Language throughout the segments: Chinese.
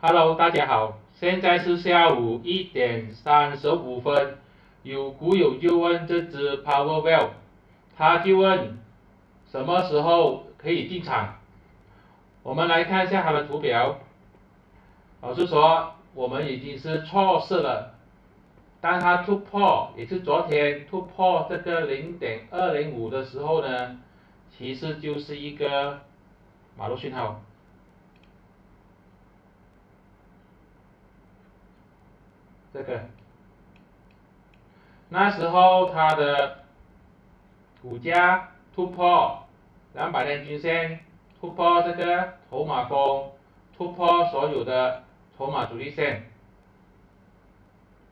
Hello，大家好，现在是下午1点35分。有股友就问这只 Powerwell，他就问什么时候可以进场。我们来看一下它的图表。老实说，我们已经是错失了。当它突破，也是昨天突破这个0.205的时候呢，其实就是一个马路讯号。这个那时候它的股价突破200天均线，突破这个筹码峰，突破所有的筹码阻力线。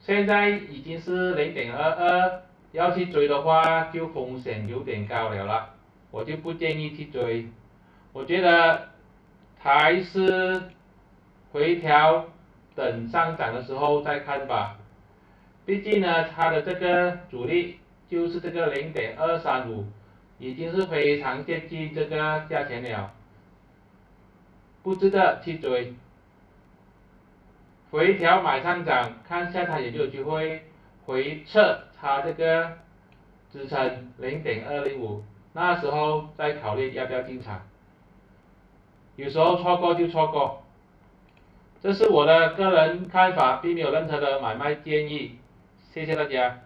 现在已经是0.22，要去追的话就风险有点高了啦，我就不建议去追。我觉得还是回调，等上涨的时候再看吧。毕竟呢，它的这个阻力就是这个0.235，已经是非常接近这个价钱了，不值得去追。回调买上涨，看一下它有没有机会回撤它这个支撑0.205，那时候再考虑要不要进场。有时候错过就错过，这是我的个人看法，并没有任何的买卖建议。谢谢大家。